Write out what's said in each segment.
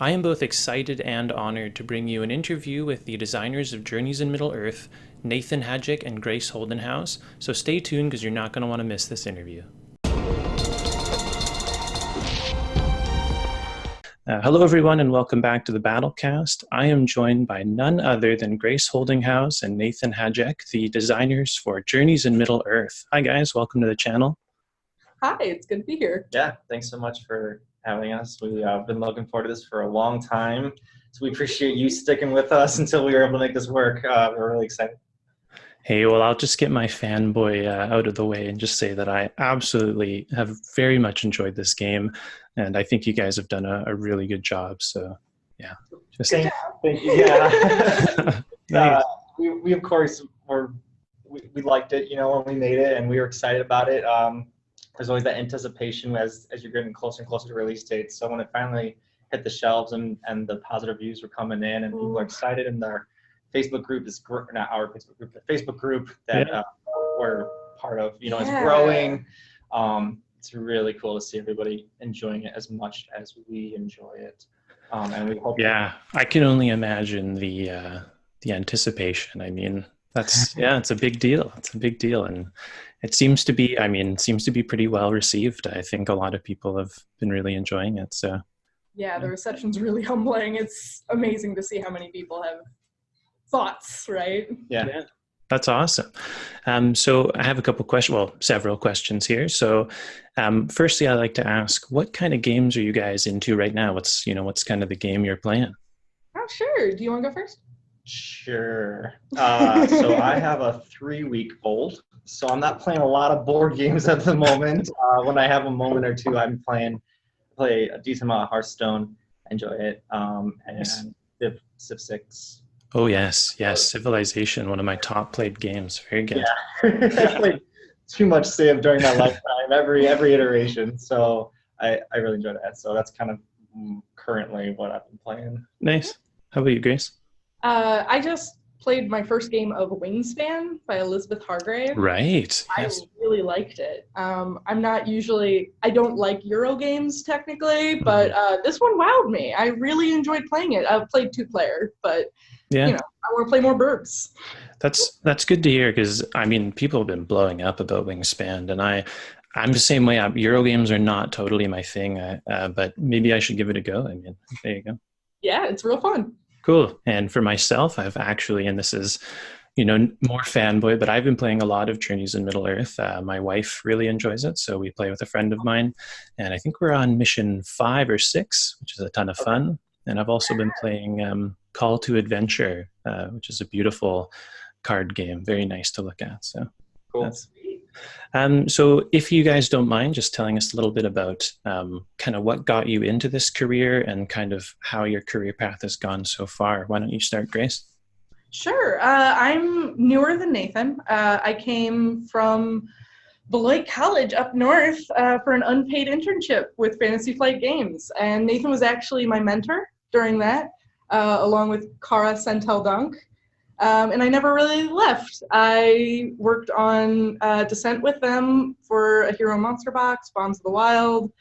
I am both excited and honored to bring you an interview with the designers of Journeys in Middle-earth, Nathan Hajek and Grace Holdinghaus, so stay tuned because you're not going to want to miss this interview. Hello, everyone, and welcome back to the BattleCast. I am joined by none other than Grace Holdinghaus and Nathan Hajek, the designers for Journeys in Middle-earth. Hi, guys. Welcome to the channel. Hi, it's good to be here. Yeah, thanks so much for having us. We've been looking forward to this for a long time, so we appreciate you sticking with us until we were able to make this work. We're really excited. Hey, well, I'll just get my fanboy out of the way and just say that I absolutely have very much enjoyed this game, and I think you guys have done a really good job. So, yeah, just thank you. Yeah, nice. we of course we liked it, when we made it, and we were excited about it. There's always that anticipation as you're getting closer and closer to release dates. So when it finally hit the shelves and the positive reviews were coming in and people are excited, and their Facebook group is not our Facebook group, the Facebook group that we're part of, is growing. It's really cool to see everybody enjoying it as much as we enjoy it. And we hope. Yeah, I can only imagine the anticipation. I mean, that's it's a big deal. It's a big deal, and it seems to be. I mean, it seems to be pretty well received. I think a lot of people have been really enjoying it. So. Yeah, the reception's really humbling. It's amazing to see how many people have thoughts, right? Yeah. That's awesome. So I have a couple questions, well, several questions here. So firstly, I'd like to ask, what kind of games are you guys into right now? What's kind of the game you're playing? Oh, sure. Do you want to go first? Sure. So I have a 3-week-old, so I'm not playing a lot of board games at the moment. When I have a moment or two, I'm play a decent amount of Hearthstone, enjoy it, and Civ 6. Oh, yes. Civilization, one of my top played games. Very good. Yeah. I played too much Civ during my lifetime, every iteration. So I really enjoy that. So that's kind of currently what I've been playing. Nice. How about you, Grace? I just played my first game of Wingspan by Elizabeth Hargrave. Right. Yes. I really liked it. I don't like Euro games technically, but this one wowed me. I really enjoyed playing it. I've played 2-player, but I want to play more Burbs. That's good to hear, because I mean, people have been blowing up about Wingspan, and I'm the same way. Euro games are not totally my thing, but maybe I should give it a go. I mean, there you go. Yeah, it's real fun. Cool. And for myself, I've actually, and this is, more fanboy, but I've been playing a lot of Journeys in Middle-earth. My wife really enjoys it, so we play with a friend of mine, and I think we're on mission 5 or 6, which is a ton of fun. And I've also been playing Call to Adventure, which is a beautiful card game, very nice to look at. So cool. So if you guys don't mind just telling us a little bit about kind of what got you into this career and kind of how your career path has gone so far. Why don't you start, Grace? Sure. I'm newer than Nathan. I came from Beloit College up north for an unpaid internship with Fantasy Flight Games. And Nathan was actually my mentor during that, along with Cara Sentel Dunk. And I never really left. I worked on Descent with them for a Hero Monster Box, Bombs of the Wild.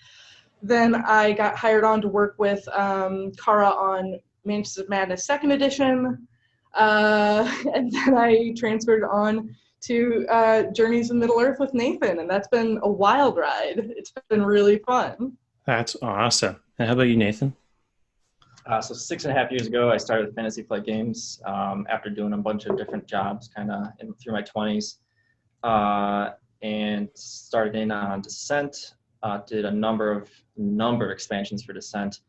Then I got hired on to work with Cara on Mansions of Madness 2nd Edition. And then I transferred on to Journeys in Middle-earth with Nathan, and that's been a wild ride. It's been really fun. That's awesome. And how about you, Nathan? So 6.5 years ago, I started Fantasy Flight Games after doing a bunch of different jobs kind of through my 20s, and started in on Descent, did a number of expansions for Descent.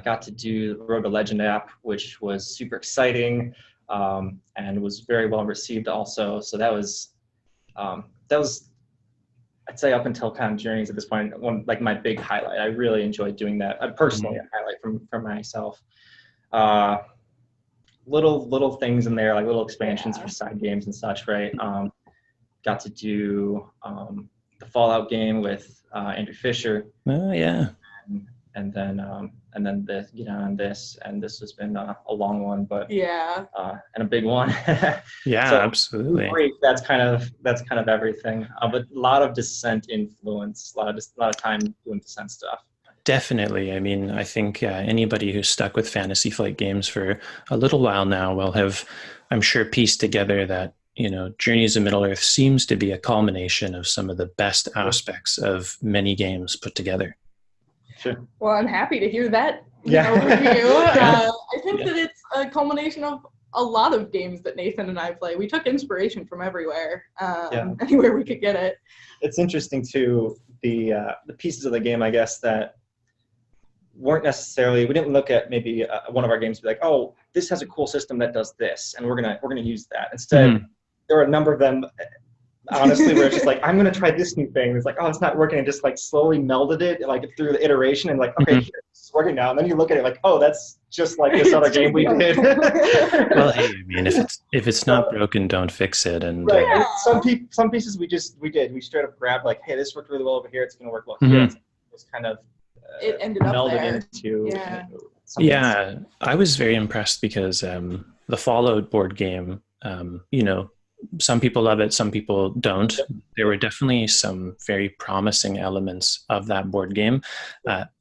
Got to do the Road to Legend app, which was super exciting and was very well received also. So that was I'd say up until kind of Journeys at this point, my big highlight. I really enjoyed doing that. Personally, a highlight from myself. Little things in there, like little expansions for side games and such, right? Got to do the Fallout game with Andrew Fisher. Oh yeah. And then this, on this, and this has been a long one, but and a big one. Yeah, so, absolutely. Great. That's kind of everything. But a lot of Descent influence, a lot of time doing Descent stuff. Definitely. I mean, I think anybody who's stuck with Fantasy Flight games for a little while now will have, I'm sure, pieced together that, Journeys of Middle-earth seems to be a culmination of some of the best aspects of many games put together. Sure. Well, I'm happy to hear that Yeah. review. Yeah. I think that it's a culmination of a lot of games that Nathan and I play. We took inspiration from everywhere, anywhere we could get it. It's interesting too, the pieces of the game, I guess, that weren't necessarily, we didn't look at maybe one of our games and be like, oh, this has a cool system that does this, and we're gonna use that. Instead, there are a number of them, honestly, where it's just like, I'm gonna try this new thing. It's like, oh, it's not working, and just like slowly melded it like through the iteration, and like, okay, here, it's working now. And then you look at it like, oh, that's just like this other game we did. Well, hey, I mean, if it's not broken, don't fix it. And right. And some pieces we straight up grabbed like, hey, this worked really well over here. It's gonna work well here. It's kind of it ended up melded there. into. Yeah, I was very impressed because the Fallout board game, some people love it, some people don't. There were definitely some very promising elements of that board game,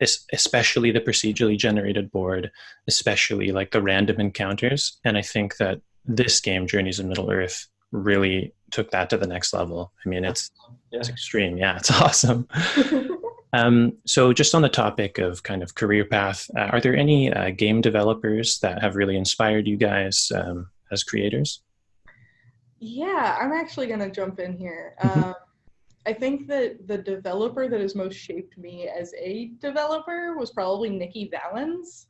especially the procedurally generated board, especially like the random encounters. And I think that this game, Journeys of Middle-earth, really took that to the next level. I mean, it's extreme. Yeah, it's awesome. So just on the topic of kind of career path, are there any game developers that have really inspired you guys as creators? Yeah, I'm actually going to jump in here. I think that the developer that has most shaped me as a developer was probably Nikki Valens.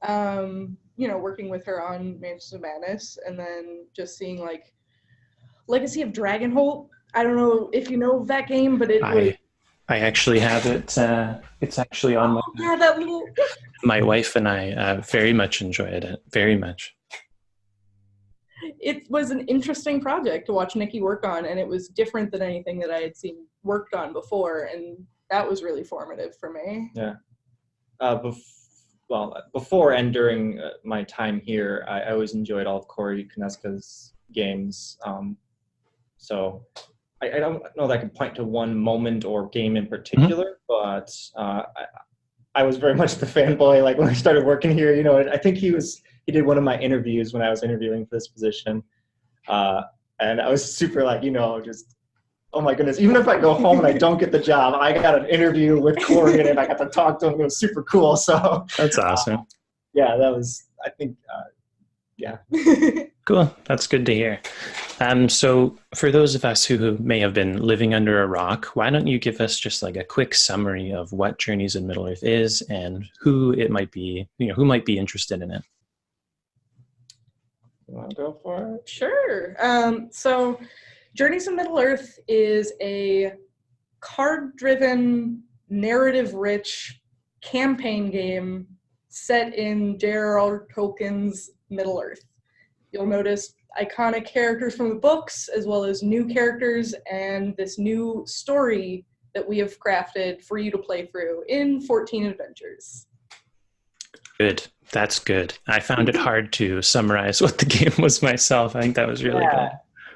Working with her on Mansions of Madness, and then just seeing like Legacy of Dragonholt. I don't know if you know that game, but I actually have it. It's actually on my wife and I very much enjoyed it. Very much. It was an interesting project to watch Nikki work on, and it was different than anything that I had seen worked on before, and that was really formative for me. Yeah. Before and during my time here, I always enjoyed all of Corey Koneska's games. So I don't know that I can point to one moment or game in particular, but I was very much the fanboy. Like when I started working here, I think he did one of my interviews when I was interviewing for this position. And I was super like, just, oh my goodness, even if I go home and I don't get the job, I got an interview with Corey and I got to talk to him. It was super cool. So that's awesome. Yeah, that was, I think, yeah. Cool. That's good to hear. So for those of us who may have been living under a rock, why don't you give us just like a quick summary of what Journeys in Middle-earth is and who it might be, who might be interested in it? You want to go for it? Sure. So Journeys in Middle-earth is a card-driven, narrative-rich campaign game set in J.R.R. Tolkien's Middle-earth. You'll notice iconic characters from the books, as well as new characters and this new story that we have crafted for you to play through in 14 adventures. Good. That's good. I found it hard to summarize what the game was myself. I think that was really good.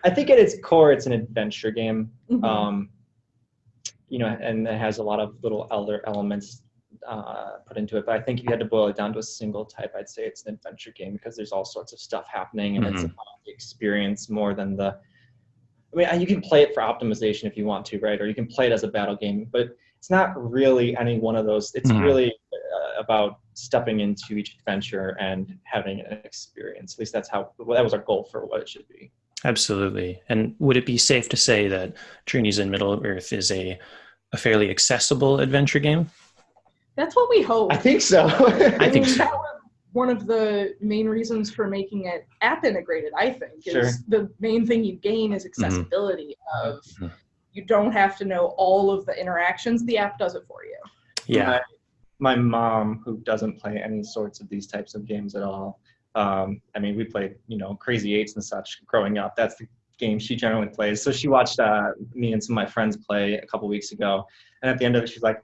I think at its core, it's an adventure game. And it has a lot of little other elements put into it. But I think if you had to boil it down to a single type, I'd say it's an adventure game because there's all sorts of stuff happening, and it's about the experience more than you can play it for optimization if you want to, right? Or you can play it as a battle game, but it's not really any one of those. It's really about stepping into each adventure and having an experience. At least that was our goal for what it should be. Absolutely. And would it be safe to say that Journeys in Middle-earth is a fairly accessible adventure game? That's what we hope. I think so. I think so. That was one of the main reasons for making it app integrated, I think, is the main thing you gain is accessibility of you don't have to know all of the interactions. The app does it for you. Yeah. My mom, who doesn't play any sorts of these types of games at all, we played, Crazy Eights and such growing up. That's the game she generally plays. So she watched me and some of my friends play a couple weeks ago. And at the end of it, she's like,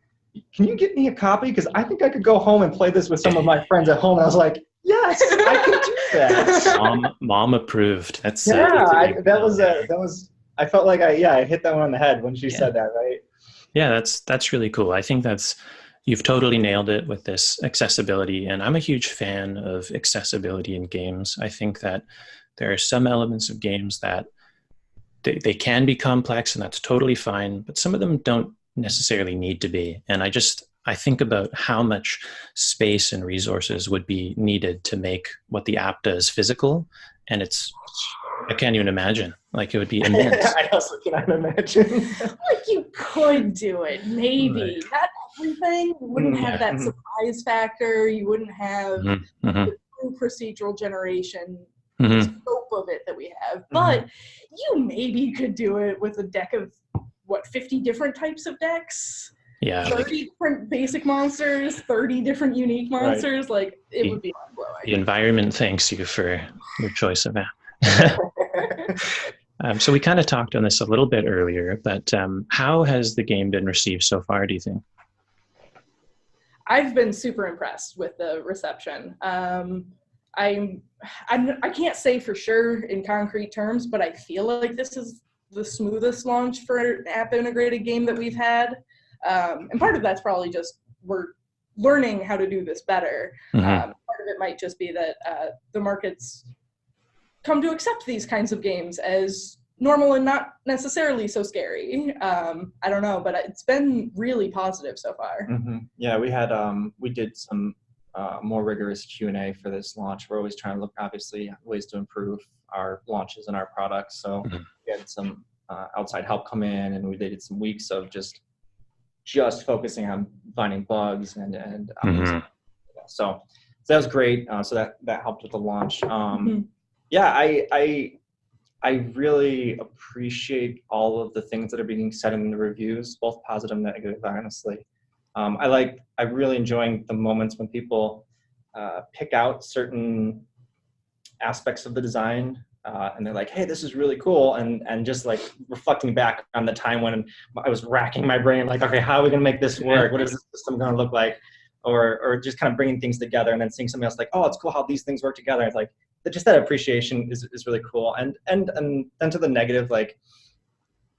can you get me a copy? Because I think I could go home and play this with some of my friends at home. And I was like, yes, I can do that. Mom approved. That's I felt like I hit that one on the head when she said that, right? Yeah, that's really cool. I think that's, you've totally nailed it with this accessibility. And I'm a huge fan of accessibility in games. I think that there are some elements of games that they can be complex, and that's totally fine, but some of them don't necessarily need to be. And I think about how much space and resources would be needed to make what the app does physical, and I can't even imagine. Like, it would be immense. I also cannot imagine. Like, you could do it, maybe. Right. Not everything. You wouldn't have that surprise factor. You wouldn't have the true procedural generation, the scope of it that we have. But you maybe could do it with a deck of, 50 different types of decks? Yeah. 30 different basic monsters, 30 different unique monsters. Right. Like, it would be mind-blowing. The environment thanks you for your choice of app. So we kind of talked on this a little bit earlier, but how has the game been received so far, do you think? I've been super impressed with the reception. I can't say for sure in concrete terms, but I feel like this is the smoothest launch for an app-integrated game that we've had. And part of that's probably just we're learning how to do this better. Part of it might just be that the market's come to accept these kinds of games as normal and not necessarily so scary. I don't know, but it's been really positive so far. Yeah, we did some more rigorous Q&A for this launch. We're always trying to look, obviously, ways to improve our launches and our products. So we had some outside help come in, and we did some weeks of just focusing on finding bugs and so that was great. So that helped with the launch. Yeah, I really appreciate all of the things that are being said in the reviews, both positive and negative, honestly. I really enjoying the moments when people pick out certain aspects of the design and they're like, hey, this is really cool. And just like reflecting back on the time when I was racking my brain, like, okay, how are we gonna make this work? What is this system gonna look like? Or just kind of bringing things together and then seeing somebody else like, oh, it's cool how these things work together. It's like, just that appreciation is really cool. And then to the negative, like,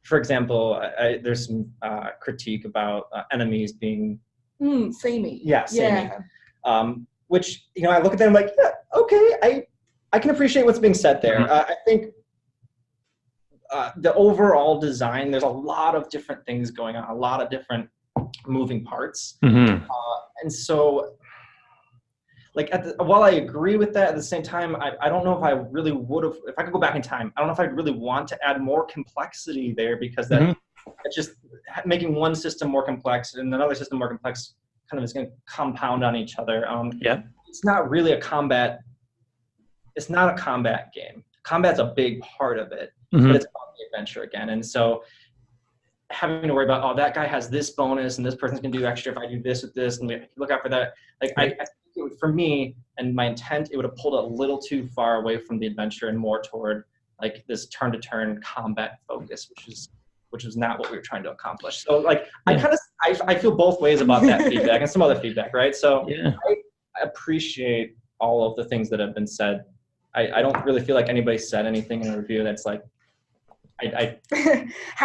for example, there's some critique about enemies being samey. Yeah, samey. Yeah. Which, I look at them like, yeah, okay, I can appreciate what's being said there. I think the overall design, there's a lot of different things going on, a lot of different moving parts. And so, like, while I agree with that, at the same time, I don't know if I really would have, if I could go back in time, I don't know if I'd really want to add more complexity there, because that it's just making one system more complex and another system more complex kind of is going to compound on each other. It's not really a combat. It's not a combat game. Combat's a big part of it, but it's about the adventure again. And so having to worry about, oh, that guy has this bonus and this person's going to do extra if I do this with this, and we look out for that. Like, I think it would, for me and my intent, it would have pulled a little too far away from the adventure and more toward like this turn-to-turn combat focus, which is not what we were trying to accomplish. So like, I feel both ways about that feedback and some other feedback, right? So I appreciate all of the things that have been said. I don't really feel like anybody said anything in a review that's like, I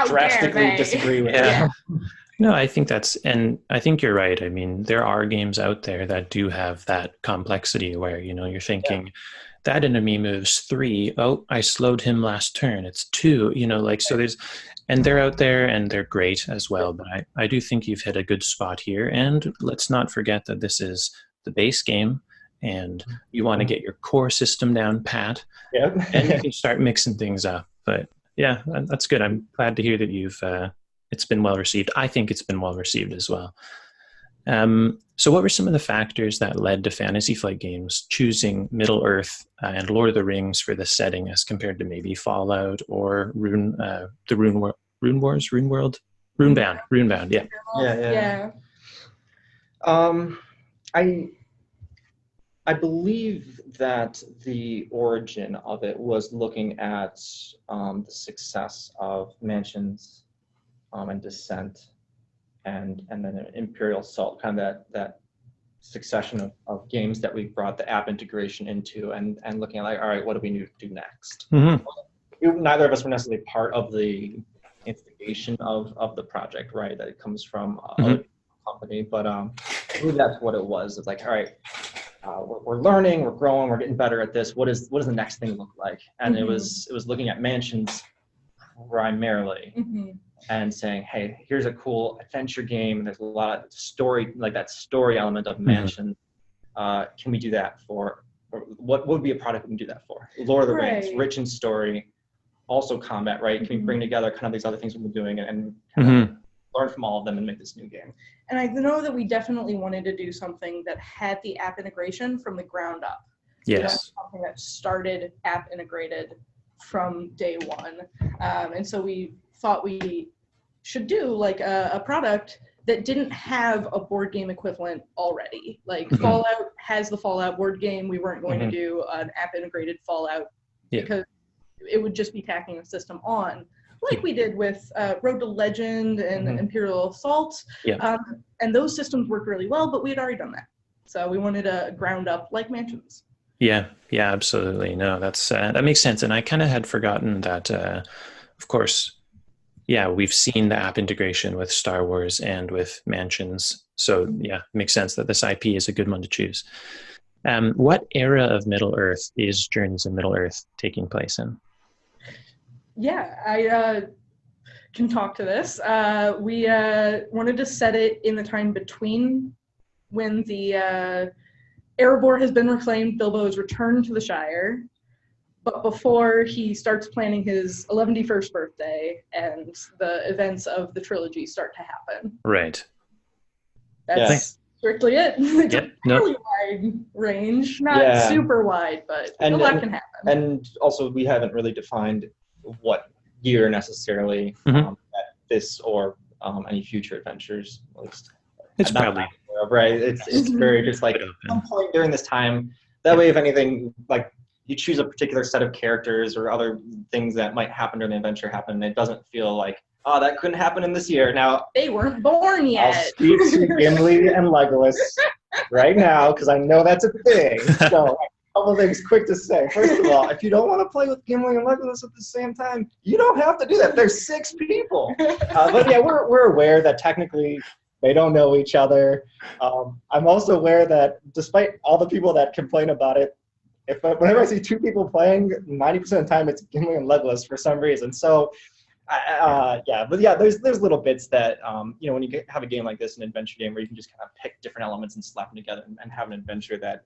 drastically disagree with that. No, I think I think you're right. I mean, there are games out there that do have that complexity where, you're thinking that enemy moves 3. Oh, I slowed him last turn. It's 2, so and they're out there and they're great as well. But I do think you've hit a good spot here. And let's not forget that this is the base game and you want to get your core system down pat and you can start mixing things up. But yeah, that's good. I'm glad to hear that it's been well received. I think it's been well received as well. So what were some of the factors that led to Fantasy Flight Games choosing Middle-earth and Lord of the Rings for this setting as compared to maybe Fallout or Runebound? Yeah. I believe that the origin of it was looking at the success of Mansions and Descent and then Imperial Assault, kind of that succession of games that we brought the app integration into and looking at like, all right, what do we need to do next? Neither of us were necessarily part of the instigation of the project, right? That it comes from other people company, but maybe that's what it was. It's like, all right, we're learning, we're growing, we're getting better at this. What does the next thing look like? And it was looking at mansions primarily and saying, hey, here's a cool adventure game. There's a lot of story, like that story element of mansion. Can we do that for? Or what would be a product we can do that for? Lord of the Rings, rich in story, also combat, right? Can we bring together kind of these other things we've been doing and kind of learn from all of them and make this new game? And I know that we definitely wanted to do something that had the app integration from the ground up. Yes. Something that started app integrated from day one. And so we thought we should do like a product that didn't have a board game equivalent already. Like Fallout has the Fallout board game. We weren't going to do an app integrated Fallout because it would just be tacking the system on, like we did with Road to Legend and Imperial Assault. And those systems worked really well, but we had already done that. So we wanted a ground up like Mansions. Yeah, absolutely. No, that's that makes sense. And I kind of had forgotten that, of course, we've seen the app integration with Star Wars and with Mansions. So it makes sense that this IP is a good one to choose. What era of Middle-earth is Journeys in Middle-earth taking place in? Yeah, I can talk to this. We wanted to set it in the time between when the Erebor has been reclaimed, Bilbo is returned to the Shire, but before he starts planning his 111st birthday and the events of the trilogy start to happen. Right. That's strictly it. It's a really wide range, not super wide, but a lot can happen. And also, we haven't really defined what year necessarily that this or any future adventures, at least. It's probably right. It's very just like some point during this time. That way, if anything, like you choose a particular set of characters or other things that might happen during the adventure happen, it doesn't feel like, oh, that couldn't happen in this year. Now they weren't born yet. I'll speak to Gimli and Legolas right now because I know that's a thing. So a couple of things quick to say. First of all, if you don't want to play with Gimli and Legolas at the same time, you don't have to do that. There's 6 people. But yeah, we're aware that technically they don't know each other. I'm also aware that despite all the people that complain about it, whenever I see 2 people playing, 90% of the time it's Gimli and Legolas for some reason. So, there's little bits that when you have a game like this, an adventure game where you can just kind of pick different elements and slap them together and have an adventure that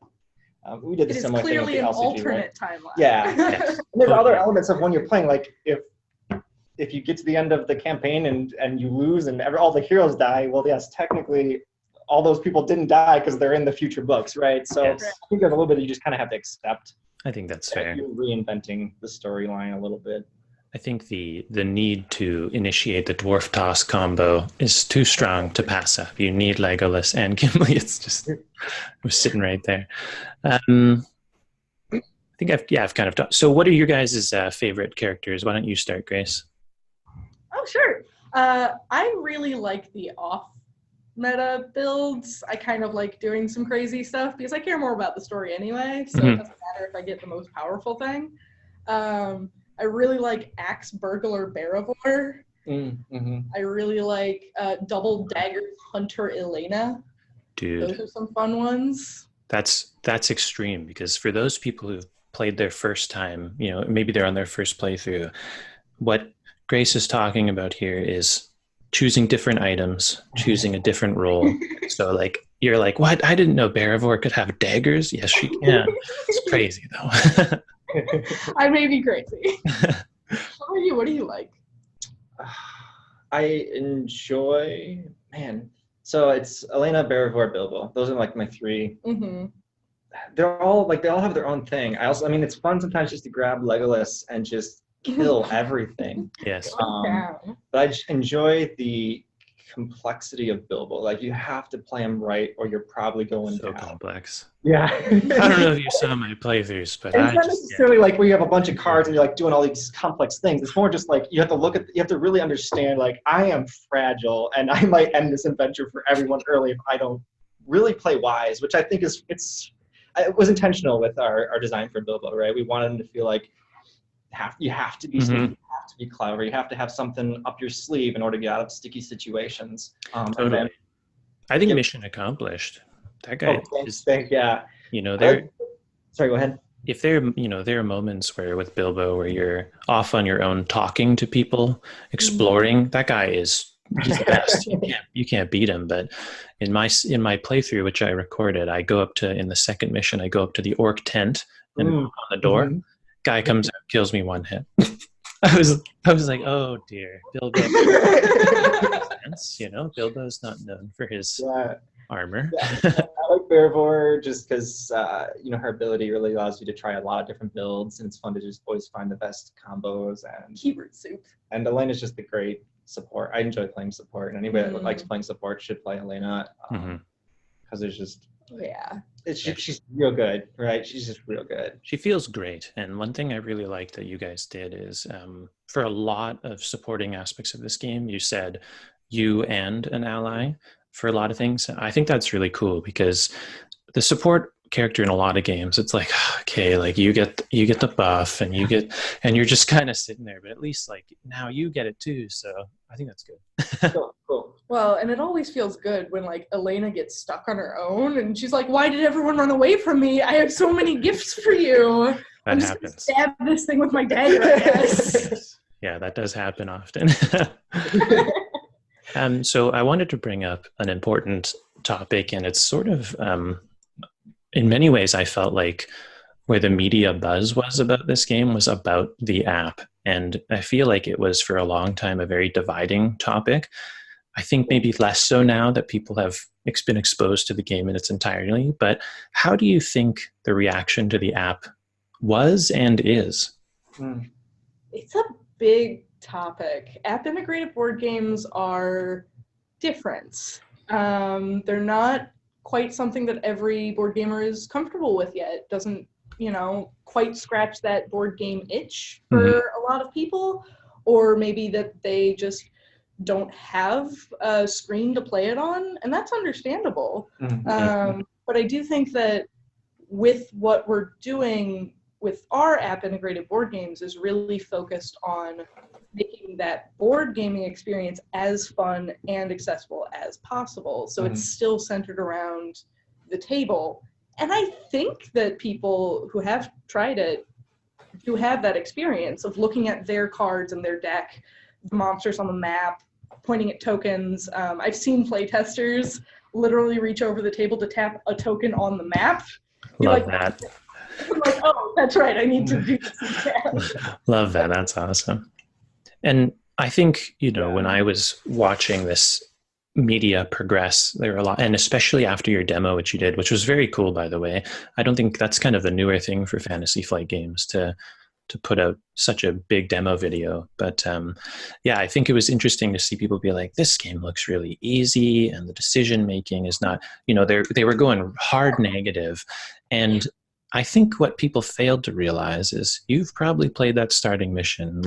we did the similar thing with the LCG. It is clearly an alternate timeline. Yeah, and there's other elements of when you're playing, like if you get to the end of the campaign and you lose and all the heroes die, well, yes, technically all those people didn't die because they're in the future books, right? So I think there's a little bit you just kind of have to accept. I think that's fair. You're reinventing the storyline a little bit. I think the need to initiate the dwarf toss combo is too strong to pass up. You need Legolas and Gimli. It's just we're sitting right there. I think I've kind of talked. So what are your guys' favorite characters? Why don't you start, Grace? Oh, sure. I really like the off-meta builds. I kind of like doing some crazy stuff because I care more about the story anyway, so it doesn't matter if I get the most powerful thing. I really like Axe Burglar Barivore. I really like Double Dagger Hunter Elena. Dude. Those are some fun ones. That's extreme because for those people who've played their first time, maybe they're on their first playthrough, what Grace is talking about here is choosing different items, choosing a different role. So like you're like, what? I didn't know Barivore could have daggers. Yes, she can. It's crazy though. I may be crazy. What do you like? I enjoy, so it's Elena, Barivore, Bilbo. Those are like my 3. They all have their own thing. It's fun sometimes just to grab Legolas and just kill everything. Yes. But I just enjoy the complexity of Bilbo. Like you have to play him right or you're probably going so down. Complex. Yeah. I don't know if you saw my playthroughs, but it's not necessarily like where you have a bunch of cards and you're like doing all these complex things. It's more just like you have to really understand, like, I am fragile and I might end this adventure for everyone early if I don't really play wise, which I think it was intentional with our design for Bilbo, right? We wanted him to feel like you have to be sneaky, you have to be clever, you have to have something up your sleeve in order to get out of sticky situations. Totally. I think Yep. mission accomplished. That Oh, guy thanks. is, Yeah. you know, I like, there sorry, go ahead. if there there are moments where with Bilbo where you're off on your own talking to people, exploring, that guy is he's the best. You can't beat him. But in my playthrough, which I recorded, I go up to in the second mission, I go up to the orc tent and knock on the door. Mhm. Guy comes out, kills me one hit. I was like, oh dear, Bilbo. Bilbo's not known for his Yeah. armor. I like Bearvor just because her ability really allows you to try a lot of different builds, and it's fun to just always find the best combos. Keyword soup. And Elena's just the great support. I enjoy playing support, and anybody that likes playing support should play Elena because there's just Yeah. she's real good, right? She's just real good. She feels great. And one thing I really like that you guys did is for a lot of supporting aspects of this game, you said you and an ally for a lot of things. I think that's really cool because the support character in a lot of games, it's like, okay, like you get the buff and you're just kind of sitting there, but at least like now you get it too. So I think that's good. Cool. Well, and it always feels good when like Elena gets stuck on her own and she's like, why did everyone run away from me? I have so many gifts for you. That I'm just happens. gonna stab this thing with my dagger, I guess. Yeah, that does happen often. So I wanted to bring up an important topic, and it's sort of, in many ways, I felt like where the media buzz was about this game was about the app. And I feel like it was for a long time a very dividing topic. I think maybe less so now that people have been exposed to the game in its entirety. But how do you think the reaction to the app was and is? It's a big topic. App integrated board games are different. They're not quite something that every board gamer is comfortable with yet. It doesn't, quite scratch that board game itch for a lot of people, or maybe that they just don't have a screen to play it on, and that's understandable. But I do think that with what we're doing with our app integrated board games is really focused on making that board gaming experience as fun and accessible as possible. So it's still centered around the table. And I think that people who have tried it do have that experience of looking at their cards and their deck, the monsters on the map, pointing at tokens. I've seen playtesters literally reach over the table to tap a token on the map. Love that. I'm like, oh, that's right, I need to do this. Love that. That's awesome. And I think, when I was watching this media progress, there were a lot, and especially after your demo, which you did, which was very cool, by the way. I don't think that's kind of a newer thing for Fantasy Flight Games to put out such a big demo video. But I think it was interesting to see people be like, this game looks really easy and the decision making is not, they were going hard negative. And I think what people failed to realize is you've probably played that starting mission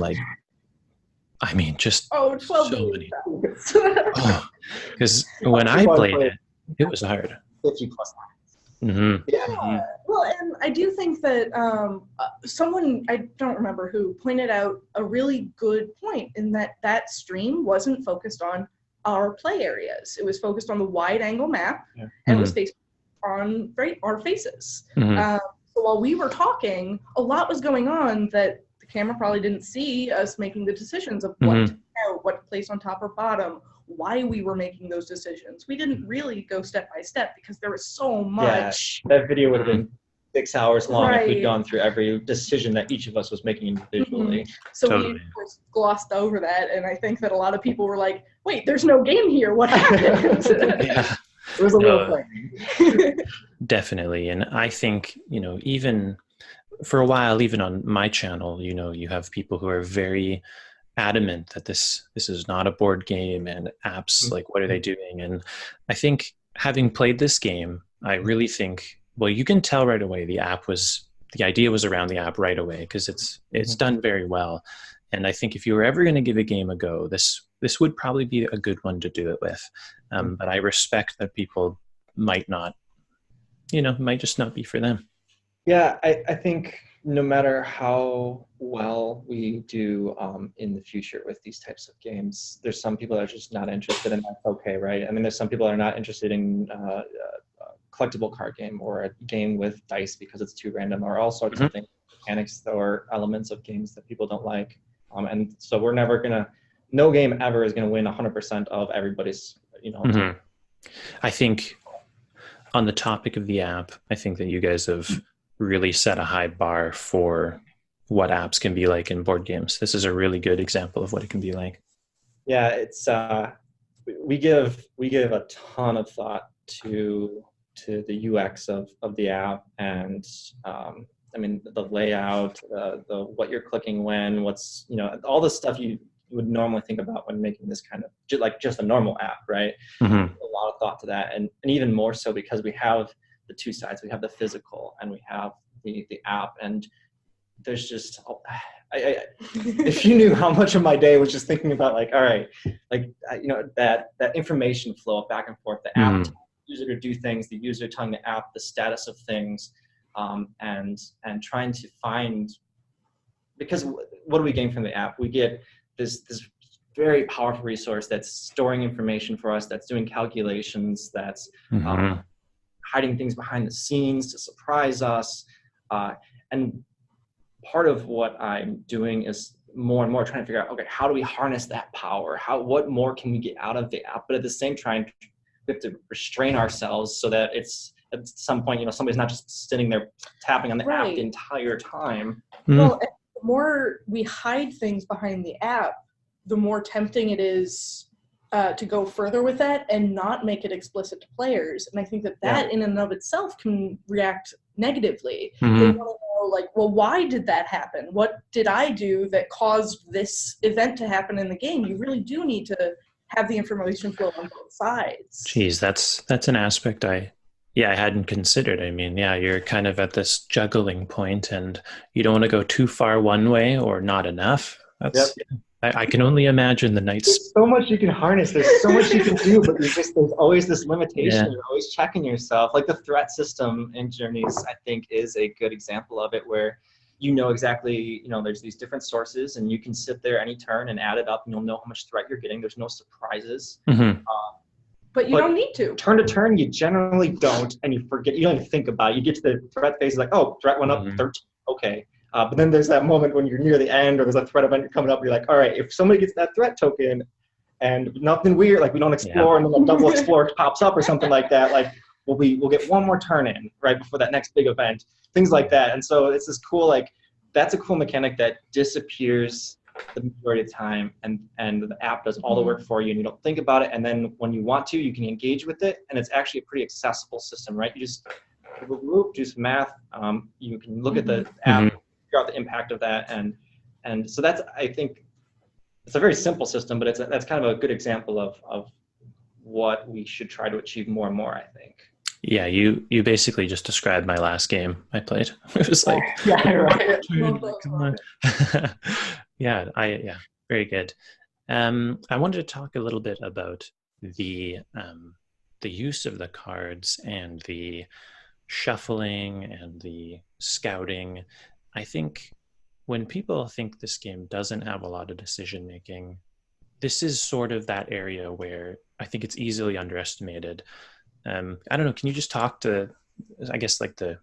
just 12 so many. Because when I played it was hard. 50 plus Yeah. Well, and I do think that someone, I don't remember who, pointed out a really good point in that stream wasn't focused on our play areas. It was focused on the wide angle map, and it was based on our faces. So while we were talking, a lot was going on that the camera probably didn't see us making the decisions of what to what to place on top or bottom, why we were making those decisions. We didn't really go step by step because there was so much. Yeah, that video would have been 6 hours long if we'd gone through every decision that each of us was making individually. So we of course glossed over that, and I think that a lot of people were like, wait, there's no game here, what happened? It was a little thing. Definitely. And I think, even for a while, even on my channel, you have people who are very adamant that this is not a board game and apps, like, what are they doing? And I think having played this game, I really think, well, you can tell right away the idea was around the app right away because it's done very well. And I think if you were ever going to give a game a go, this would probably be a good one to do it with. But I respect that people might not, might just not be for them. Yeah, I think no matter how well we do in the future with these types of games, there's some people that are just not interested, and that's okay, right? I mean, there's some people that are not interested in a collectible card game or a game with dice because it's too random, or all sorts of things, mechanics or elements of games that people don't like. And so we're never gonna, no game ever is gonna win 100% of everybody's, time. I think on the topic of the app, I think that you guys have really set a high bar for what apps can be like in board games. This is a really good example of what it can be like. Yeah, it's we give a ton of thought to the UX of the app, and I mean the layout, the what you're clicking when, what's all the stuff you would normally think about when making this kind of just a normal app, right? A lot of thought to that, and even more so because we have the two sides. We have the physical and we have the app, and there's just if you knew how much of my day was just thinking about all right, that information flow back and forth, the app telling the user to do things, the user telling the app the status of things, and trying to find, because what do we gain from the app? We get this very powerful resource that's storing information for us, that's doing calculations, that's hiding things behind the scenes to surprise us. And part of what I'm doing is more and more trying to figure out, okay, how do we harness that power? What more can we get out of the app? But at the same time, we have to restrain ourselves so that it's at some point, somebody's not just sitting there tapping on the app the entire time. Well, the more we hide things behind the app, the more tempting it is to go further with that and not make it explicit to players. And I think that in and of itself can react negatively. They want to know, well, why did that happen? What did I do that caused this event to happen in the game? You really do need to have the information flow on both sides. Geez, that's an aspect I hadn't considered. I mean, you're kind of at this juggling point, and you don't want to go too far one way or not enough. I can only imagine the nights. There's so much you can harness. There's so much you can do, but there's always this limitation. You're always checking yourself. Like the threat system in Journeys, I think, is a good example of it, where exactly, there's these different sources, and you can sit there any turn and add it up, and you'll know how much threat you're getting. There's no surprises. But you don't need to. Turn to turn, you generally don't, and you forget. You don't even think about it. You get to the threat phase, oh, threat went up 13. Okay. But then there's that moment when you're near the end, or there's a threat event coming up, you're like, all right, if somebody gets that threat token and nothing weird, we don't explore, and then a double explore pops up or something like that, we'll get one more turn in right before that next big event, things like that. And so it's this cool, that's a cool mechanic that disappears the majority of the time, and the app does all the work for you, and you don't think about it. And then when you want to, you can engage with it, and it's actually a pretty accessible system, right? You just do some math. You can look at the app, figure out the impact of that, and so that's, I think, it's a very simple system, but that's kind of a good example of what we should try to achieve more and more, I think. Yeah, you basically just described my last game I played. It was like, right. Come on. Very good. I wanted to talk a little bit about the use of the cards and the shuffling and the scouting. I think when people think this game doesn't have a lot of decision making, this is sort of that area where I think it's easily underestimated. I don't know, can you just talk to, I guess, the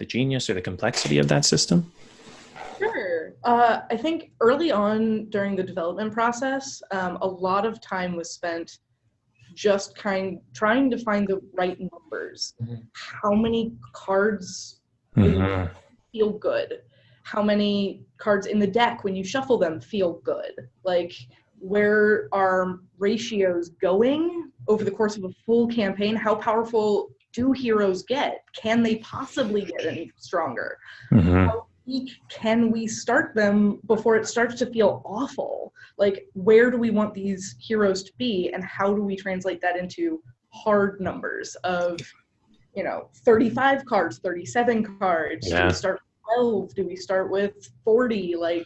genius or the complexity of that system? Sure. I think early on during the development process, a lot of time was spent just trying to find the right numbers. How many cards feel good? How many cards in the deck, when you shuffle them, feel good? Where are ratios going over the course of a full campaign? How powerful do heroes get? Can they possibly get any stronger? How weak can we start them before it starts to feel awful? Where do we want these heroes to be, and how do we translate that into hard numbers of 35 cards, 37 cards? Do we start with 12? Do we start with 40? Where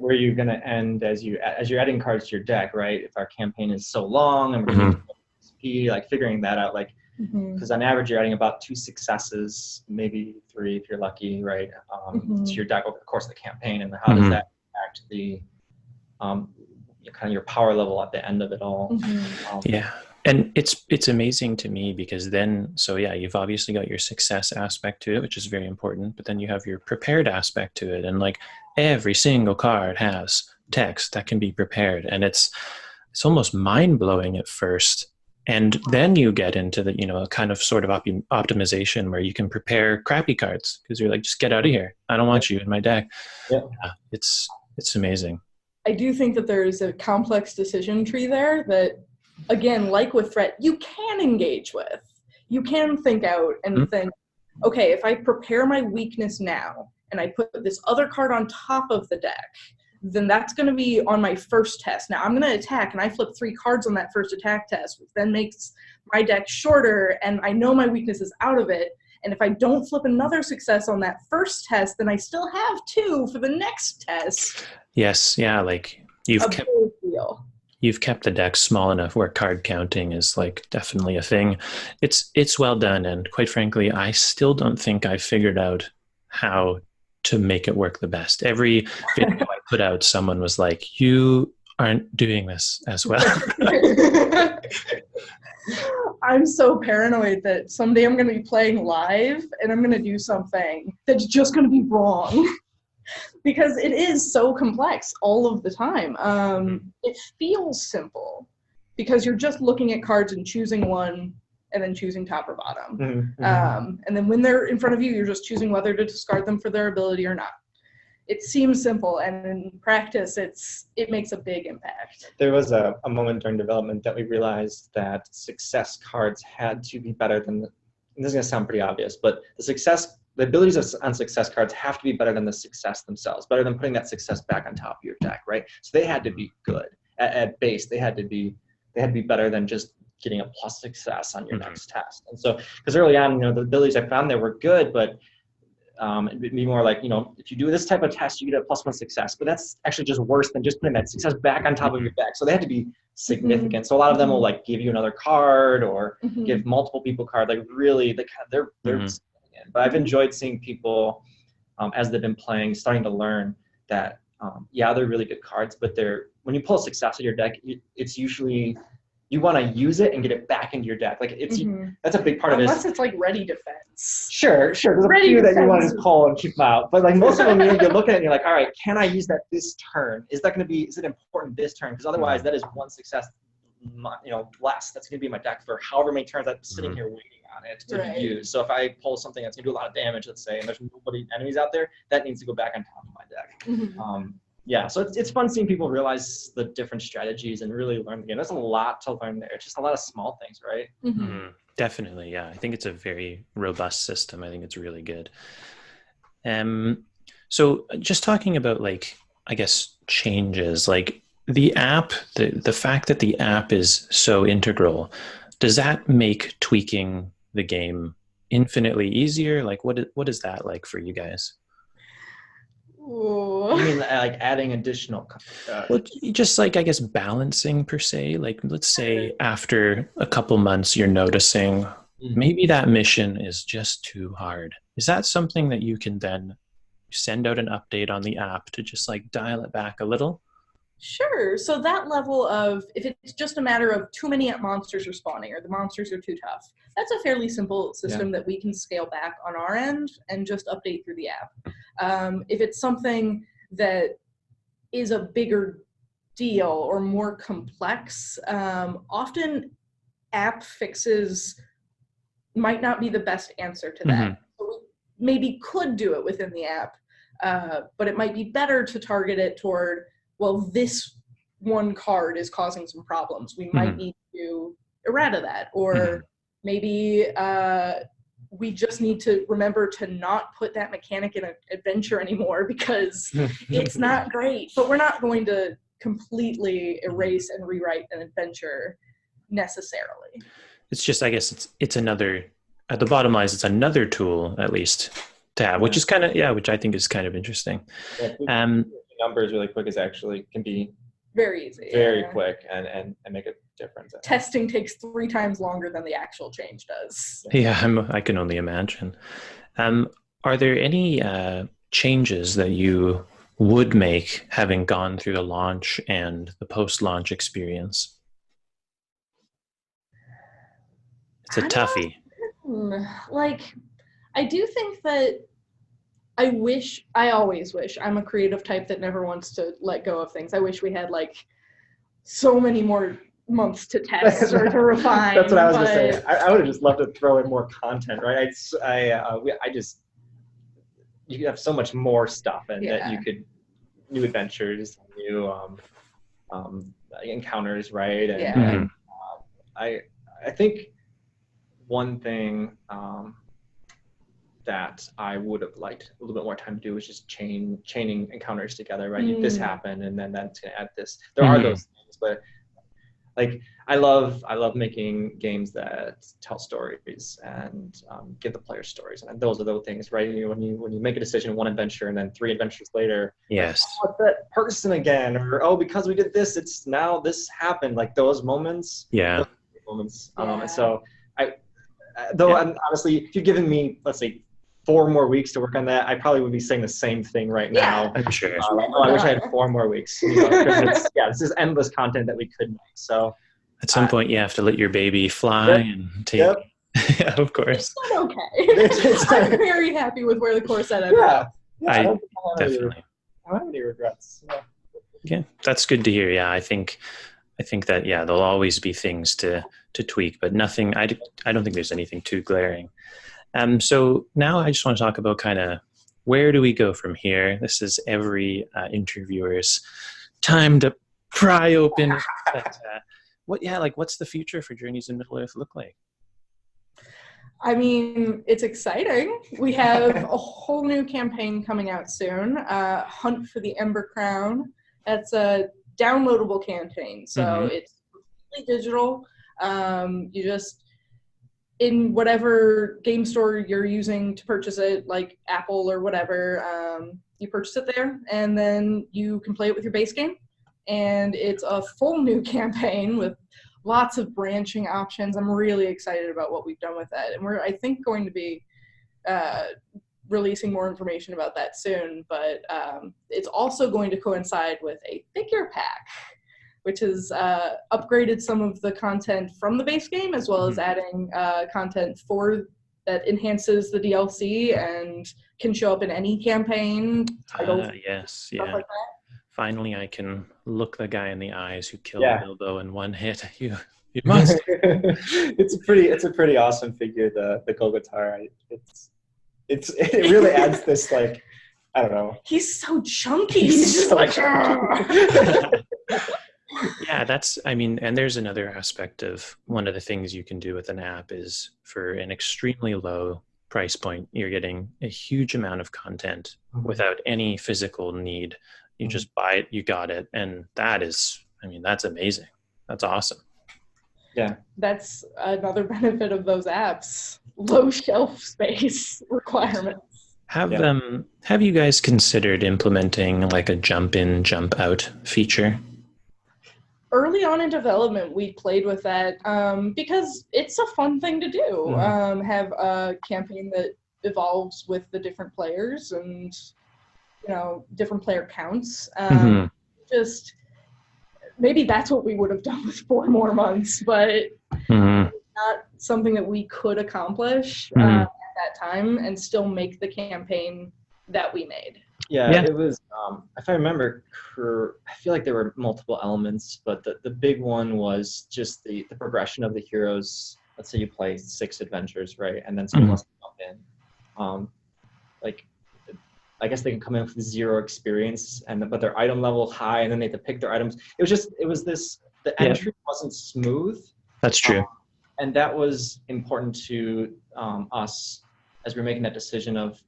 are you going to end as you're adding cards to your deck, right? If our campaign is so long and we're going to speed, figuring that out, Because on average, you're adding about 2 successes, maybe 3 if you're lucky, right, to your deck over the course of the campaign. And how does that impact the kind of your power level at the end of it all? Yeah. And it's amazing to me because then, so yeah, you've obviously got your success aspect to it, which is very important, but then you have your prepared aspect to it. And like every single card has text that can be prepared. And it's almost mind blowing at first. And then you get into the, kind of sort of optimization where you can prepare crappy cards because you're like, just get out of here. I don't want you in my deck. Yeah. It's amazing. I do think that there's a complex decision tree there that, again, like with threat, you can engage with. You can think out and think, okay, if I prepare my weakness now and I put this other card on top of the deck, then that's going to be on my first test. Now I'm going to attack and I flip 3 cards on that first attack test, which then makes my deck shorter and I know my weakness is out of it. And if I don't flip another success on that first test, then I still have 2 for the next test. Yes. Yeah. Like you've kept the deck small enough where card counting is like definitely a thing. It's well done. And quite frankly, I still don't think I figured out how to make it work the best. Every video I put out, someone was like, you aren't doing this as well. I'm so paranoid that someday I'm going to be playing live and I'm going to do something that's just going to be wrong. Because it is so complex all of the time. It feels simple because you're just looking at cards and choosing one and then choosing top or bottom. And then when they're in front of you, you're just choosing whether to discard them for their ability or not. It seems simple, and in practice, it makes a big impact. There was a moment during development that we realized that success cards had to be better than, and this is going to sound pretty obvious, but the abilities on success cards have to be better than the success themselves, better than putting that success back on top of your deck, right? So they had to be good at base. They had to be better than just getting a plus success on your next test. And so, because early on, the abilities I found there were good, but it'd be more like, if you do this type of test, you get a +1 success, but that's actually just worse than just putting that success back on top of your deck. So they had to be significant. So a lot of them will like give you another card or give multiple people card, like really they're significant. But I've enjoyed seeing people as they've been playing, starting to learn that they're really good cards, but when you pull a success in your deck, it's usually you want to use it and get it back into your deck. Like that's a big part of it. Unless it's like ready defense. Sure. There's a few that you want to pull and keep them out. But like most of them, you look at it and you're like, all right, can I use that this turn? Is it important this turn? Because otherwise that is 1 success, less. That's going to be in my deck for however many turns I'm sitting here waiting on it to be used. So if I pull something that's going to do a lot of damage, let's say, and there's enemies out there, that needs to go back on top of my deck. So it's fun seeing people realize the different strategies and really learn the game. There's a lot to learn there. It's just a lot of small things, right? Definitely, yeah. I think it's a very robust system. I think it's really good. So just talking about changes, like the app, the fact that the app is so integral, does that make tweaking the game infinitely easier? Like what is that like for you guys? Ooh. You mean like adding additional? Well, just I guess balancing per se. Like let's say after a couple months, you're noticing maybe that mission is just too hard. Is that something that you can then send out an update on the app to just dial it back a little? Sure. So that level of, if it's just a matter of too many monsters are spawning or the monsters are too tough, that's a fairly simple system that we can scale back on our end and just update through the app. If it's something that is a bigger deal or more complex, often app fixes might not be the best answer to that. So we maybe could do it within the app, but it might be better to target it toward, well, this one card is causing some problems. We might need to errata that. Or maybe we just need to remember to not put that mechanic in an adventure anymore because it's not great. But we're not going to completely erase and rewrite an adventure necessarily. It's just, I guess it's another, at the bottom line, it's another tool at least to have, which is kind of, which I think is kind of interesting. Numbers really quick is actually can be very easy, very quick and make it difference. Testing takes 3 times longer than the actual change does. Yeah, I can only imagine. Are there any changes that you would make having gone through the launch and the post-launch experience? It's a toughie. Like, I do think that I always wish, I'm a creative type that never wants to let go of things. I wish we had like so many more months to test or to refine. That's what I was going to say. I would have just loved to throw in more content, right? You have so much more stuff, and that you could, new adventures, new encounters, right? And I think one thing that I would have liked a little bit more time to do was just chaining encounters together, right? This happened, and then that's going to add this. There are those things, but like I love making games that tell stories and give the player stories, and those are those things, right? When you make a decision, one adventure, and then 3 adventures later, yes, like, oh, that person again, or oh, because we did this, it's now this happened. Like those moments, yeah, And so honestly, if you're giving me, let's say, 4 more weeks to work on that, I probably would be saying the same thing right now. I'm sure. I wish I had 4 more weeks. Because this is endless content that we could make. So at some point, you have to let your baby fly and take. Yep. Yeah, of course. It's okay. I'm very happy with where the course ended up. I definitely. I don't have any regrets. Yeah, that's good to hear. Yeah, I think that there'll always be things to tweak, but nothing. I don't think there's anything too glaring. So now I just want to talk about kind of where do we go from here? This is every interviewer's time to pry open. But, what's the future for Journeys in Middle-earth look like? I mean, it's exciting. We have a whole new campaign coming out soon, Hunt for the Ember Crown. That's a downloadable campaign, so it's completely digital. You just, in whatever game store you're using to purchase it, like Apple or whatever, you purchase it there, and then you can play it with your base game. And it's a full new campaign with lots of branching options. I'm really excited about what we've done with that. And we're, I think, going to be releasing more information about that soon. But it's also going to coincide with a figure pack, which has upgraded some of the content from the base game, as well as adding content that enhances the DLC and can show up in any campaigin. Yes, yeah. Like finally, I can look the guy in the eyes who killed Bilbo in one hit. You must. It's a pretty awesome figure. The Golgotar. It really adds this, like, I don't know. He's so chunky. He's just like. Yeah, and there's another aspect of one of the things you can do with an app is for an extremely low price point, you're getting a huge amount of content without any physical need. You just buy it, you got it. And that's amazing. That's awesome. Yeah. That's another benefit of those apps. Low shelf space requirements. Have you guys considered implementing like a jump in, jump out feature? Early on in development, we played with that because it's a fun thing to do. Have a campaign that evolves with the different players and, different player counts. Just maybe that's what we would have done with 4 more months, but not something that we could accomplish at that time and still make the campaign that we made. Yeah, it was, if I remember, I feel like there were multiple elements, but the big one was just the progression of the heroes. Let's say you play 6 adventures, right? And then someone else can come in. I guess they can come in with 0 experience, but their item level high, and then they have to pick their items. The entry wasn't smooth. That's true. And that was important to us as we're making that decision of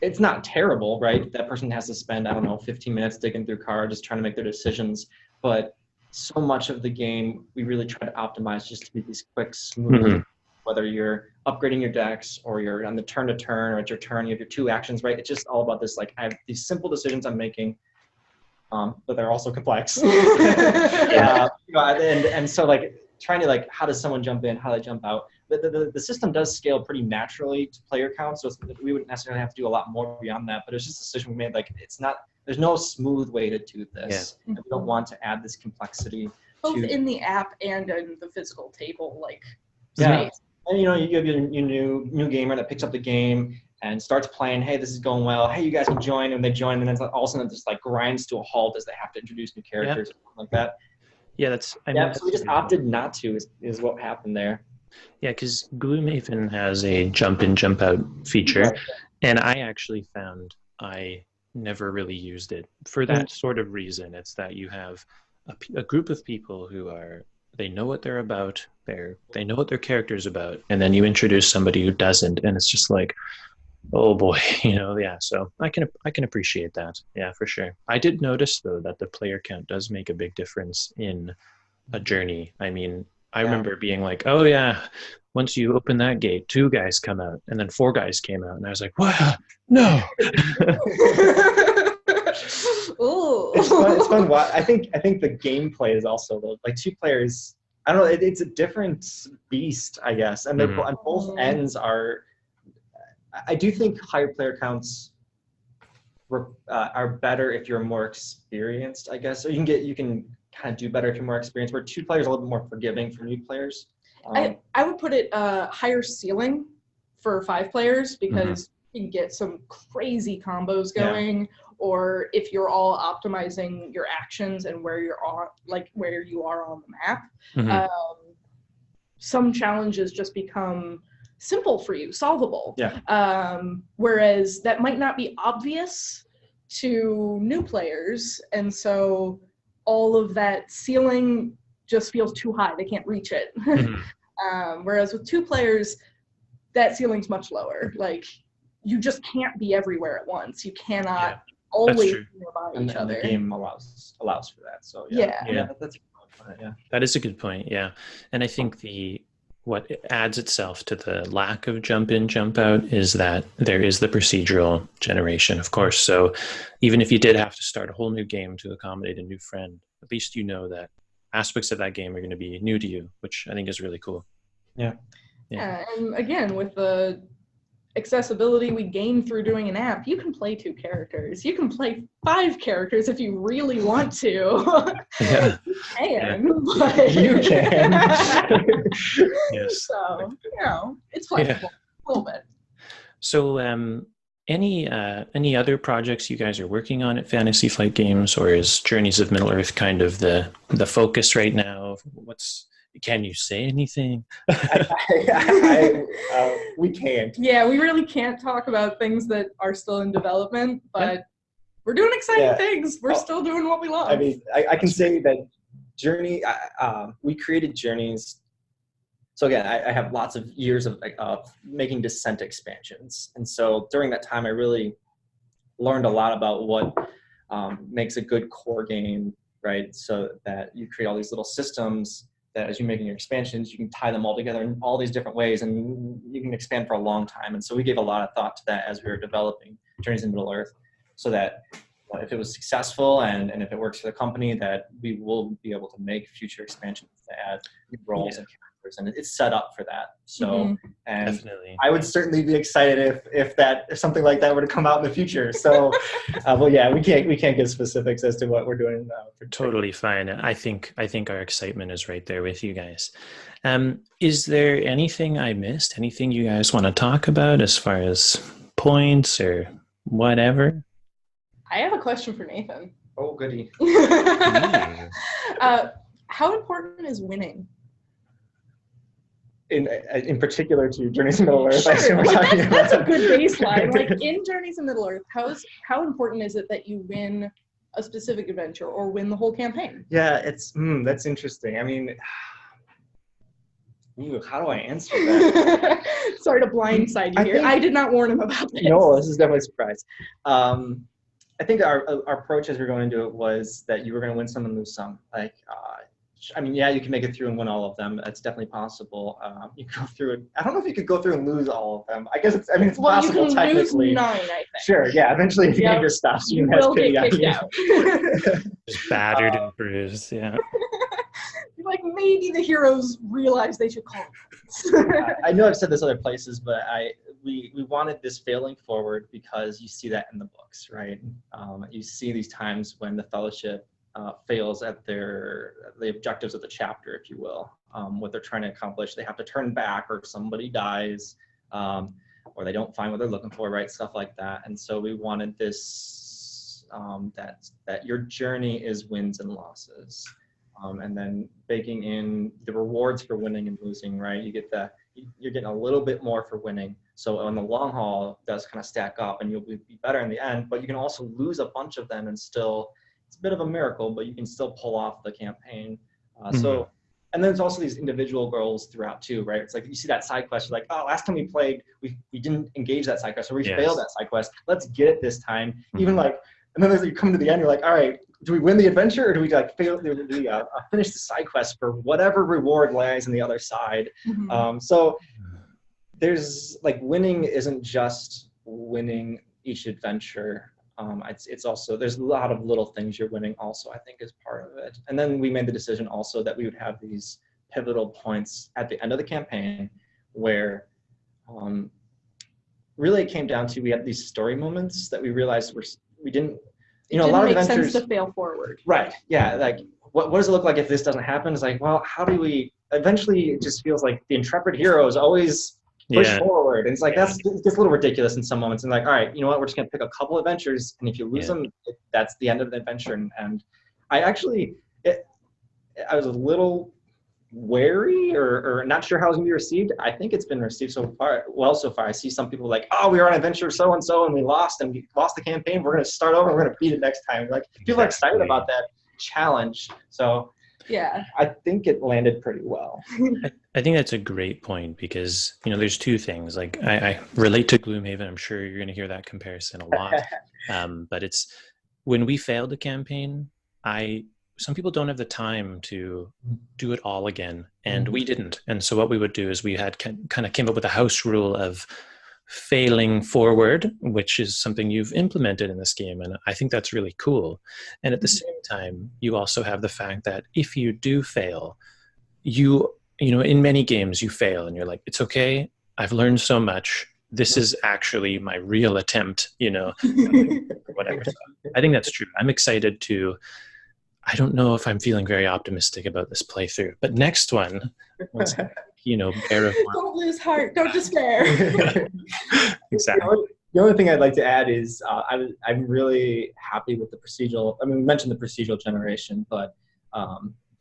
it's not terrible, right? That person has to spend, 15 minutes digging through cards, just trying to make their decisions. But so much of the game, we really try to optimize just to be these quick, smooth, whether you're upgrading your decks or you're on the turn to turn, or at your turn, you have your 2 actions, right? It's just all about this, like, I have these simple decisions I'm making. but they're also complex. And so like trying to like, how does someone jump in? How do they jump out? The system does scale pretty naturally to player count, so we wouldn't necessarily have to do a lot more beyond that. But it's just a decision we made. Like there's no smooth way to do this. And we don't want to add this complexity. Both in the app and in the physical table, like yeah. space. And you have your new gamer that picks up the game and starts playing. Hey, this is going well. Hey, you guys can join, and they join, and then all of a sudden it just like grinds to a halt as they have to introduce new characters or something like that. Yeah, so we just opted not to. Is what happened there. Yeah, because Gloomhaven has a jump in, jump out feature, and I actually found I never really used it for that sort of reason. It's that you have a group of people who they know what they're about, they know what their character's about, and then you introduce somebody who doesn't, and it's just like, oh boy, so I can appreciate that. Yeah, for sure. I did notice though that the player count does make a big difference in a journey. I mean, I remember being like, oh yeah, once you open that gate, 2 guys come out, and then 4 guys came out, and I was like, what? No. Ooh. It's fun. I think the gameplay is also like 2 players. I don't know. It's a different beast, I guess, and they're on both ends are. I do think higher player counts are better if you're more experienced, I guess. So you can kind of do better if you're more experienced. Where 2 players are a little bit more forgiving for new players. I would put it higher ceiling for 5 players because you can get some crazy combos going. Or if you're all optimizing your actions and where you are on the map, some challenges just become simple for you, solvable. Whereas that might not be obvious to new players, and so all of that ceiling just feels too high. They can't reach it. Whereas with 2 players, that ceiling's much lower. Like you just can't be everywhere at once. You cannot always be nearby each other. The game allows for that. So that's that is a good point. Yeah, and I think what adds itself to the lack of jump in, jump out is that there is the procedural generation, of course. So even if you did have to start a whole new game to accommodate a new friend, at least you know that aspects of that game are going to be new to you, which I think is really cool. Yeah, and again, with the accessibility we gain through doing an app, you can play 2 characters. You can play 5 characters if you really want to. You can. Yes. So, it's flexible a little bit. So, any other projects you guys are working on at Fantasy Flight Games, or is Journeys of Middle-earth kind of the focus right now? Can you say anything? We can't. Yeah, we really can't talk about things that are still in development, but we're doing exciting things. We're still doing what we love. I mean, I can say that we created Journeys. So again, I have lots of years of making Descent expansions. And so during that time, I really learned a lot about what makes a good core game, right? So that you create all these little systems that as you're making your expansions, you can tie them all together in all these different ways, and you can expand for a long time. And so we gave a lot of thought to that as we were developing Journeys in Middle-earth, so that if it was successful and if it works for the company, that we will be able to make future expansions to add new roles and characters, and it's set up for that. So, and definitely, I would certainly be excited if something like that were to come out in the future. So, well, yeah, we can't give specifics as to what we're doing. Totally fine. I think our excitement is right there with you guys. Is there anything I missed? Anything you guys want to talk about as far as points or whatever? I have a question for Nathan. Oh, goody. How important is winning? In particular to Journeys in Middle-earth. Sure. That's a good baseline. Like in Journeys in Middle-earth, how important is it that you win a specific adventure or win the whole campaign? Yeah, that's interesting. I mean, how do I answer that? Sorry to blindside you here. I did not warn him about this. No, this is definitely a surprise. I think our approach as we we're going into it was that you were going to win some and lose some. Like I mean, yeah, you can make it through and win all of them. That's definitely possible. You can go through it. I don't know if you could go through and lose all of them. I guess it's. I mean, it's possible you can technically. lose 9, I think. Sure. Yeah. Eventually, the game just stops. You will get kicked out. Just battered and bruised. Yeah. Like maybe the heroes realize they should call it. I know I've said this other places, but we wanted this failing forward because you see that in the books, right? You see these times when the Fellowship fails at the objectives of the chapter, if you will, what they're trying to accomplish. They have to turn back, or somebody dies, or they don't find what they're looking for, right? Stuff like that. And so we wanted this that your journey is wins and losses. And then baking in the rewards for winning and losing, right? You're getting a little bit more for winning. So on the long haul, it does kind of stack up and you'll be better in the end, but you can also lose a bunch of them and still, it's a bit of a miracle, but you can still pull off the campaign. So, and then there's also these individual goals throughout too, right? It's like you see that side quest, you're like, oh, last time we played, we didn't engage that side quest, or we failed that side quest. Let's get it this time. Even like, and then as you come to the end, you're like, all right, do we win the adventure, or do we like fail? Do we finish the side quest for whatever reward lies on the other side? So there's like, winning isn't just winning each adventure. It's also, there's a lot of little things you're winning also, I think, is part of it. And then we made the decision also that we would have these pivotal points at the end of the campaign where really it came down to, we had these story moments that we realized we didn't, you know, a lot of adventures. It didn't make sense to fail forward. Right. Yeah. Like, what does it look like if this doesn't happen? It's like, well, how do we? Eventually, it just feels like the intrepid heroes always push forward, and it's like it gets a little ridiculous in some moments. And like, all right, you know what? We're just gonna pick a couple adventures, and if you lose them, that's the end of the adventure. And I actually, I was a little wary or not sure how it's gonna be received. I think it's been received so far. I see some people like, oh, we were on adventure so and we lost the campaign. We're gonna start over. We're gonna beat it next time. Like, people are excited about that challenge. So yeah, I think it landed pretty well. I think that's a great point, because there's two things. Like, I relate to Gloomhaven. I'm sure you're going to hear that comparison a lot. But it's when we failed a campaign, some people don't have the time to do it all again, and we didn't. And so what we would do is we had kind of came up with a house rule of failing forward, which is something you've implemented in this game, and I think that's really cool. And at the same time, you also have the fact that if you do fail, in many games you fail and you're like, it's okay, I've learned so much, this is actually my real attempt, or whatever. So I think that's true. I'm excited to, I don't know if I'm feeling very optimistic about this playthrough, but next one, don't lose heart, don't despair. Exactly. The only thing I'd like to add is I'm really happy with the procedural. I mean, we mentioned the procedural generation, but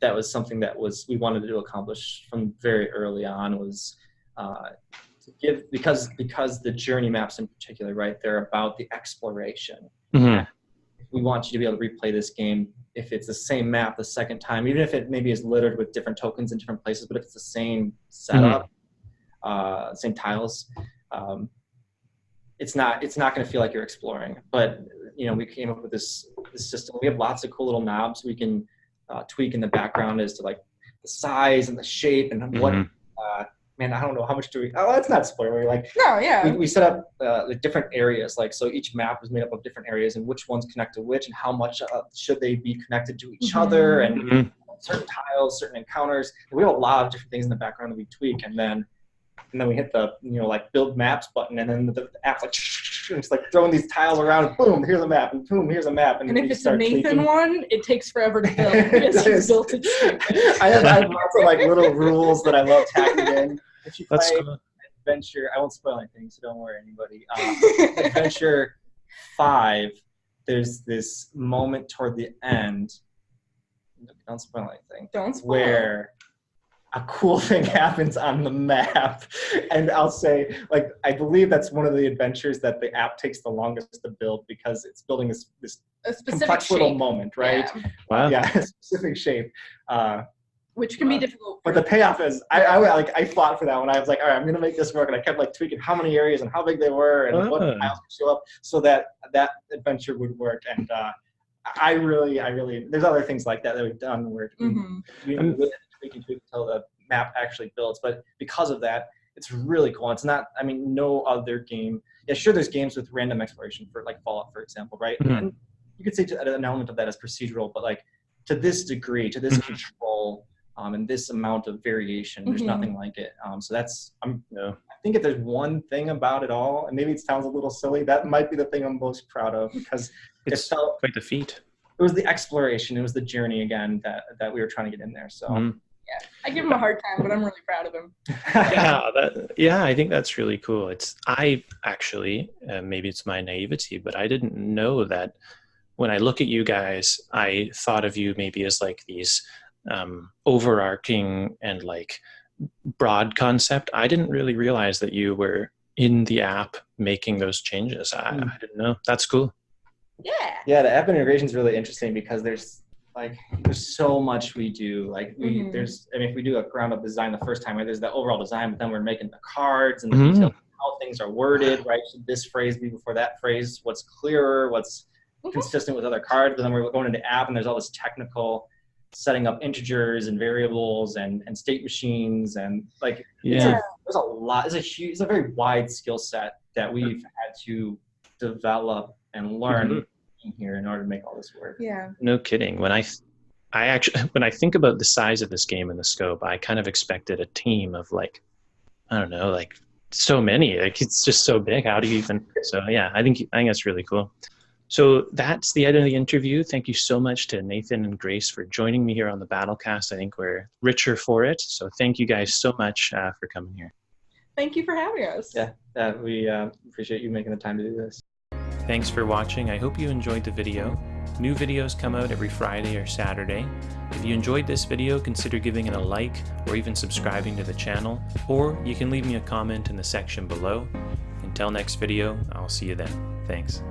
that was something that we wanted to accomplish from very early on, was to give, because the journey maps in particular, right, they're about the exploration. We want you to be able to replay this game if it's the same map the second time, even if it maybe is littered with different tokens in different places, but if it's the same setup, same tiles, it's not going to feel like you're exploring. But we came up with this system. We have lots of cool little knobs we can tweak in the background as to like the size and the shape and what. Man, I don't know how much do we. Oh, that's not spoiler. Like, no, yeah. We set up the different areas. Like, so each map is made up of different areas, and which ones connect to which, and how much should they be connected to each other, and certain tiles, certain encounters. And we have a lot of different things in the background that we tweak, and then we hit the like build maps button, and then the app's like it's like throwing these tiles around. Boom, here's a map, and boom, here's a map. And if it's a Nathan one, it takes forever to build because he's built it stupid. I have lots of like little rules that I love tacking in. If you play Adventure, I won't spoil anything, so don't worry, anybody. Adventure 5, there's this moment toward the end. Don't spoil anything. Don't spoil. Where a cool thing happens on the map, and I'll say, like, I believe that's one of the adventures that the app takes the longest to build, because it's building this complex little moment, right? Yeah. Wow. Yeah, a specific shape. Which can be difficult. But the payoff is, I fought for that one. I was like, all right, I'm going to make this work. And I kept like tweaking how many areas and how big they were and what tiles could show up so that adventure would work. And I really, there's other things like that we've done where we really tweak until the map actually builds. But because of that, it's really cool. It's not, I mean, no other game. Yeah, sure, there's games with random exploration for like Fallout, for example, right? And you could say an element of that is procedural, but like to this degree, to this control, and this amount of variation, there's nothing like it. So that's, I think if there's one thing about it all, and maybe it sounds a little silly, that might be the thing I'm most proud of, because it's quite the feat. It was the exploration, it was the journey again that we were trying to get in there. So yeah, I give him a hard time, but I'm really proud of him. I think that's really cool. I actually, maybe it's my naivety, but I didn't know that when I look at you guys, I thought of you maybe as like these overarching and like broad concept. I didn't really realize that you were in the app making those changes. I didn't know. That's cool. Yeah, the app integration is really interesting because there's so much we do. Like there's, I mean, if we do a ground up design the first time, right, there's the overall design, but then we're making the cards and the details, how things are worded, right? Should this phrase be before that phrase? What's clearer? What's consistent with other cards? But then we're going into the app and there's all this technical setting up integers and variables and state machines and like there's a lot. It's a very wide skill set that we've had to develop and learn here in order to make all this work. Yeah. No kidding. When I think about the size of this game and the scope, I kind of expected a team of like, I don't know, like so many. Like it's just so big. How do you even? So yeah, I think that's really cool. So that's the end of the interview. Thank you so much to Nathan and Grace for joining me here on the BattleCast. I think we're richer for it. So thank you guys so much for coming here. Thank you for having us. Yeah, we appreciate you making the time to do this. Thanks for watching. I hope you enjoyed the video. New videos come out every Friday or Saturday. If you enjoyed this video, consider giving it a like or even subscribing to the channel, or you can leave me a comment in the section below. Until next video, I'll see you then. Thanks.